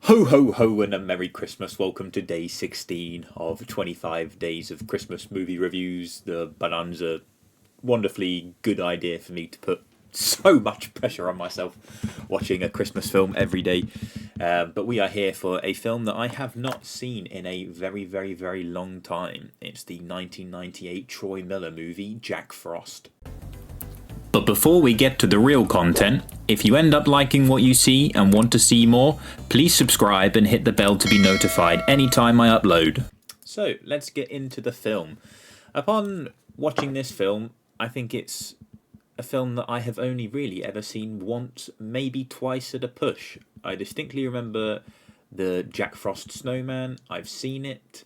Ho ho ho and a Merry Christmas. Welcome to day 16 of 25 days of Christmas movie reviews. The Bonanza, wonderfully good idea for me to put so much pressure on myself watching a Christmas film every day. But we are here for a film that I have not seen in a very, very, very long time. It's the 1998 Troy Miller movie, Jack Frost. But before we get to the real content, if you end up liking what you see and want to see more, please subscribe and hit the bell to be notified anytime I upload. So, let's get into the film. Upon watching this film, I think it's a film that I have only really ever seen once, maybe twice at a push. I distinctly remember the Jack Frost Snowman. I've seen it,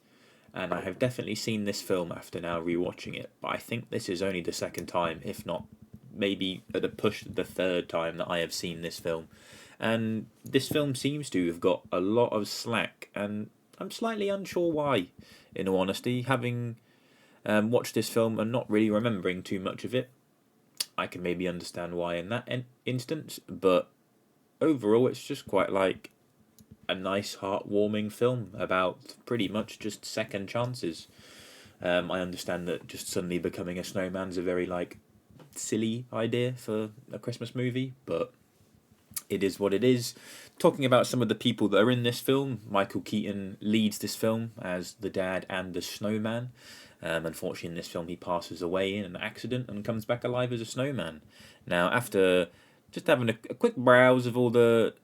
and I have definitely seen this film after now rewatching it. But I think this is only the second time, if not maybe at a push the third time that I have seen this film. And this film seems to have got a lot of slack, and I'm slightly unsure why, in all honesty. Having watched this film and not really remembering too much of it, I can maybe understand why in that instance, but overall it's just quite like a nice heartwarming film about pretty much just second chances. I understand that just suddenly becoming a snowman's a very silly idea for a Christmas movie, but it is what it is. Talking about some of the people that are in this film, Michael Keaton leads this film as the dad and the snowman. Unfortunately, in this film, he passes away in an accident and comes back alive as a snowman. Now, after just having a quick browse of all the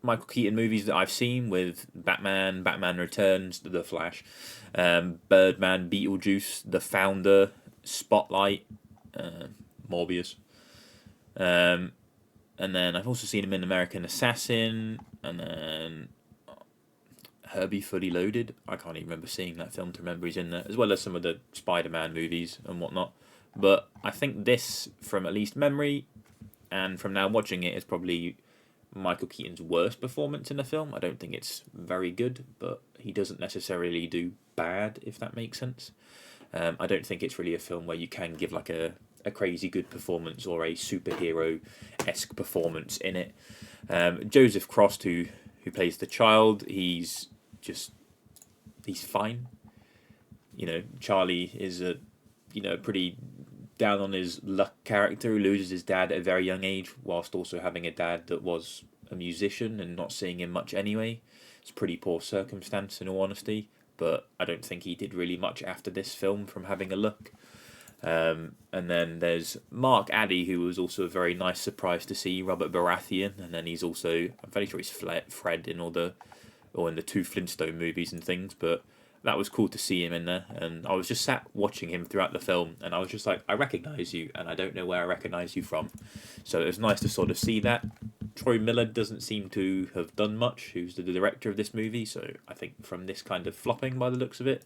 Michael Keaton movies that I've seen, with Batman, Batman Returns, The Flash, Birdman, Beetlejuice, The Founder, Spotlight, Morbius. And then I've also seen him in American Assassin, and then Herbie Fully Loaded. I can't even remember seeing that film to remember he's in there, as well as some of the Spider-Man movies and whatnot. But I think this, from at least memory, and from now watching it, is probably Michael Keaton's worst performance in the film. I don't think it's very good, but he doesn't necessarily do bad, if that makes sense. I don't think it's really a film where you can give a crazy good performance or a superhero-esque performance in it. Joseph Cross, who plays the child, he's fine. Charlie is a pretty down on his luck character who loses his dad at a very young age, whilst also having a dad that was a musician and not seeing him much anyway. It's a pretty poor circumstance, in all honesty, but I don't think he did really much after this film from having a look. And then there's Mark Addy, who was also a very nice surprise to see, Robert Baratheon, and then he's also, I'm fairly sure he's Fred in in the two Flintstone movies and things, but that was cool to see him in there. And I was just sat watching him throughout the film, and I was just like, I recognise you, and I don't know where I recognise you from. So it was nice to sort of see that. Troy Miller doesn't seem to have done much, who's the director of this movie, so I think from this kind of flopping by the looks of it,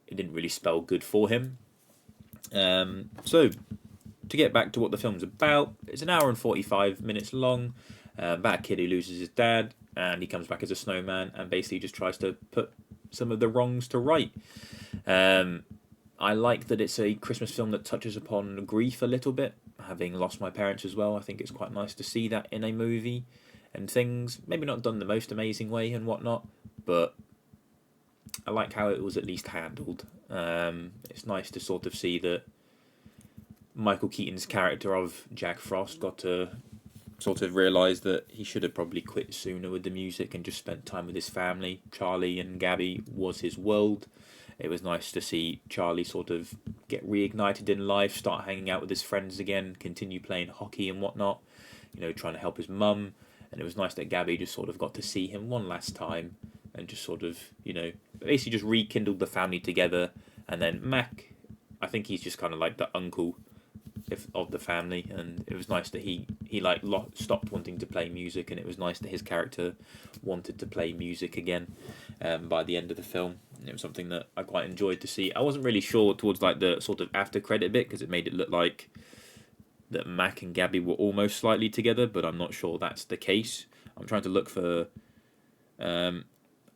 it didn't really spell good for him. So, to get back to what the film's about, it's an hour and 45 minutes long, about a kid who loses his dad, and he comes back as a snowman, and basically just tries to put some of the wrongs to right. I like that it's a Christmas film that touches upon grief a little bit, having lost my parents as well. I think it's quite nice to see that in a movie, and things, maybe not done the most amazing way and whatnot, but I like how it was at least handled. It's nice to sort of see that Michael Keaton's character of Jack Frost got to sort of realise that he should have probably quit sooner with the music and just spent time with his family. Charlie and Gabby was his world. It was nice to see Charlie sort of get reignited in life, start hanging out with his friends again, continue playing hockey and whatnot, trying to help his mum. And it was nice that Gabby just sort of got to see him one last time and just sort of, basically just rekindled the family together. And then Mac, I think he's just kind of like the uncle of the family, and it was nice that he stopped wanting to play music, and it was nice that his character wanted to play music again by the end of the film. It was something that I quite enjoyed to see. I wasn't really sure towards the sort of after credit bit, because it made it look like that Mac and Gabby were almost slightly together, but I'm not sure that's the case. I'm trying to look for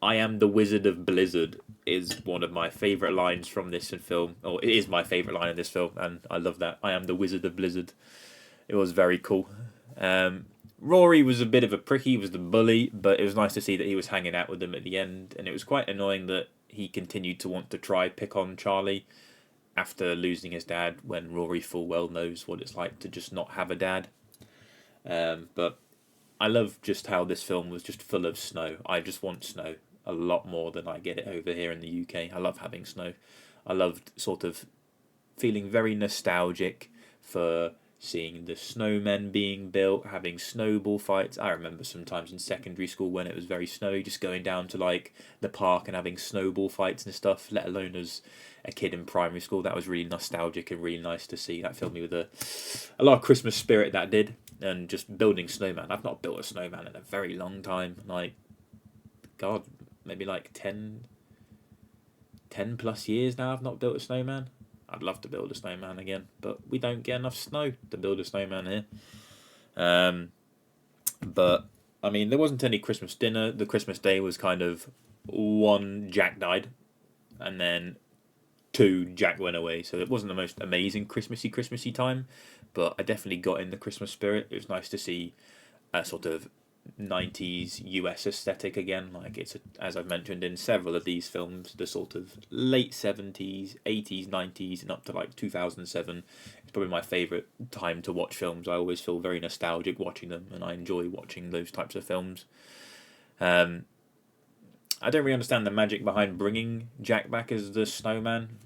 I am the Wizard of Blizzard is one of my favourite lines from this film. Or it is my favourite line in this film, and I love that. I am the Wizard of Blizzard. It was very cool. Rory was a bit of a prick. He was the bully, but it was nice to see that he was hanging out with them at the end. And it was quite annoying that he continued to want to try pick on Charlie after losing his dad, when Rory full well knows what it's like to just not have a dad. But I love just how this film was just full of snow. I just want snow a lot more than I get it over here in the UK. I love having snow. I loved sort of feeling very nostalgic for seeing the snowmen being built, having snowball fights. I remember sometimes in secondary school when it was very snowy, just going down to like the park and having snowball fights and stuff, let alone as a kid in primary school. That was really nostalgic and really nice to see. That filled me with a lot of Christmas spirit, that did. And just building snowman. I've not built a snowman in a very long time. Like, God, maybe like 10 plus years now I've not built a snowman. I'd love to build a snowman again, but we don't get enough snow to build a snowman here. But, I mean, there wasn't any Christmas dinner. The Christmas day was kind of, one, Jack died, and then two, Jack went away. So it wasn't the most amazing Christmassy time, but I definitely got in the Christmas spirit. It was nice to see a sort of 90s US aesthetic again. Like, it's as I've mentioned in several of these films, the sort of late 70s, 80s, 90s, and up to like 2007. It's probably my favourite time to watch films. I always feel very nostalgic watching them, and I enjoy watching those types of films. I don't really understand the magic behind bringing Jack back as the snowman,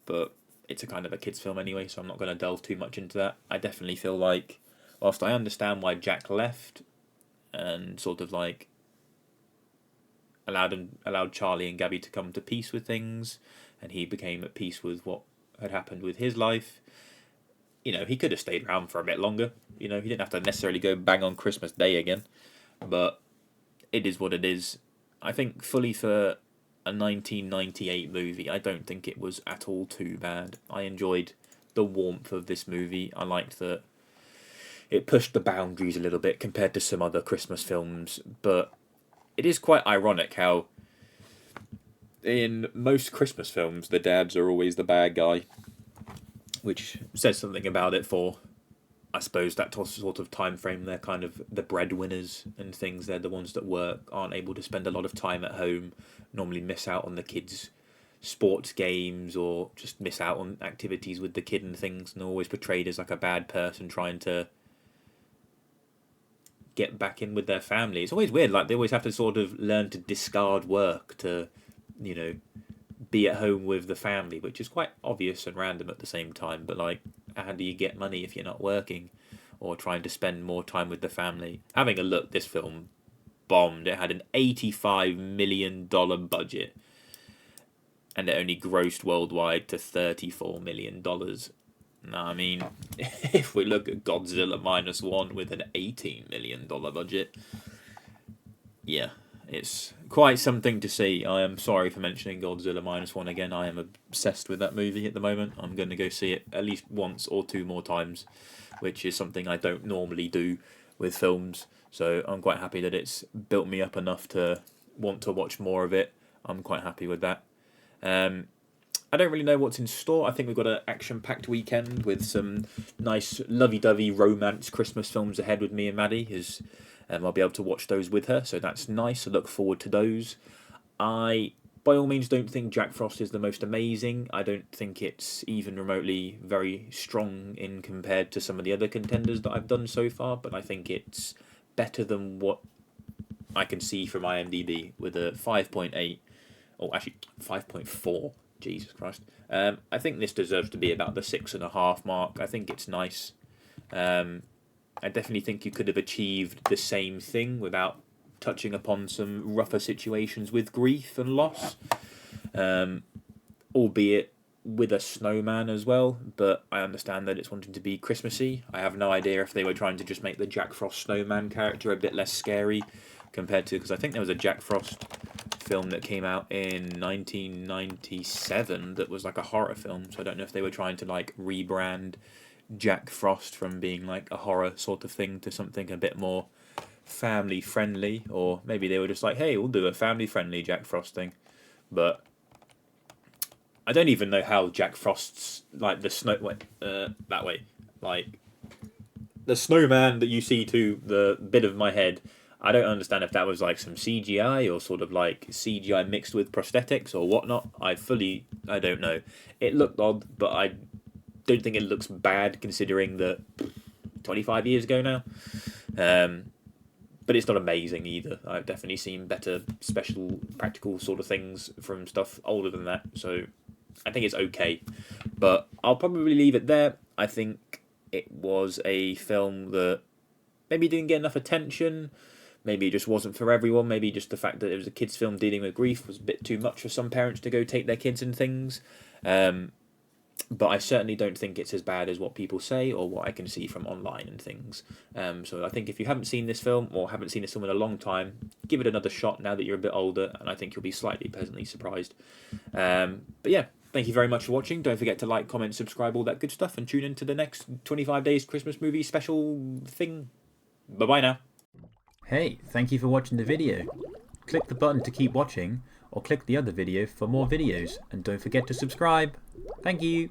but it's a kind of a kids' film anyway, so I'm not going to delve too much into that. I definitely feel like, whilst I understand why Jack left, and sort of like allowed Charlie and Gabby to come to peace with things, and he became at peace with what had happened with his life. You know, he could have stayed around for a bit longer. You know, he didn't have to necessarily go bang on Christmas Day again, but it is what it is. I think fully for a 1998 movie, I don't think it was at all too bad. I enjoyed the warmth of this movie. I liked that it pushed the boundaries a little bit compared to some other Christmas films, but it is quite ironic how in most Christmas films the dads are always the bad guy, which says something about it for, I suppose, that sort of time frame. They're kind of the breadwinners and things. They're the ones that work, aren't able to spend a lot of time at home, normally miss out on the kids' sports games or just miss out on activities with the kid and things, and they're always portrayed as like a bad person trying to get back in with their family. It's always weird, like they always have to sort of learn to discard work to, you know, be at home with the family, which is quite obvious and random at the same time. But like, how do you get money if you're not working or trying to spend more time with the family? Having a look, this film bombed. It had an $85 million budget, and it only grossed worldwide to $34 million. Now, I mean, if we look at Godzilla Minus One with an $18 million budget, yeah, it's quite something to see. I am sorry for mentioning Godzilla Minus One again. I am obsessed with that movie at the moment. I'm going to go see it at least once or two more times, which is something I don't normally do with films. So I'm quite happy that it's built me up enough to want to watch more of it. I'm quite happy with that. I don't really know what's in store. I think we've got an action-packed weekend with some nice lovey-dovey romance Christmas films ahead with me and Maddie. I'll be able to watch those with her, so that's nice. I look forward to those. I, by all means, don't think Jack Frost is the most amazing. I don't think it's even remotely very strong in compared to some of the other contenders that I've done so far, but I think it's better than what I can see from IMDb with a 5.8, or actually 5.4. Jesus Christ. I think this deserves to be about the 6.5 mark. I think it's nice. I definitely think you could have achieved the same thing without touching upon some rougher situations with grief and loss. Albeit with a snowman as well, but I understand that it's wanting to be Christmassy. I have no idea if they were trying to just make the Jack Frost snowman character a bit less scary compared to, because I think there was a Jack Frost film that came out in 1997 that was like a horror film, so I don't know if they were trying to like rebrand Jack Frost from being like a horror sort of thing to something a bit more family friendly, or maybe they were just like, hey, we'll do a family friendly Jack Frost thing. But I don't even know how Jack Frost's like the snow went that way, like the snowman that you see to the bit of my head, I don't understand if that was like some CGI or sort of like CGI mixed with prosthetics or whatnot. I don't know. It looked odd, but I don't think it looks bad considering that 25 years ago now. But it's not amazing either. I've definitely seen better special practical sort of things from stuff older than that. So I think it's okay. But I'll probably leave it there. I think it was a film that maybe didn't get enough attention. Maybe it just wasn't for everyone. Maybe just the fact that it was a kids' film dealing with grief was a bit too much for some parents to go take their kids and things. But I certainly don't think it's as bad as what people say or what I can see from online and things. So I think if you haven't seen this film or haven't seen this film in a long time, give it another shot now that you're a bit older, and I think you'll be slightly pleasantly surprised. But yeah, thank you very much for watching. Don't forget to like, comment, subscribe, all that good stuff, and tune in to the next 25 Days Christmas movie special thing. Bye-bye now. Hey, thank you for watching the video. Click the button to keep watching, or click the other video for more videos, and don't forget to subscribe. Thank you.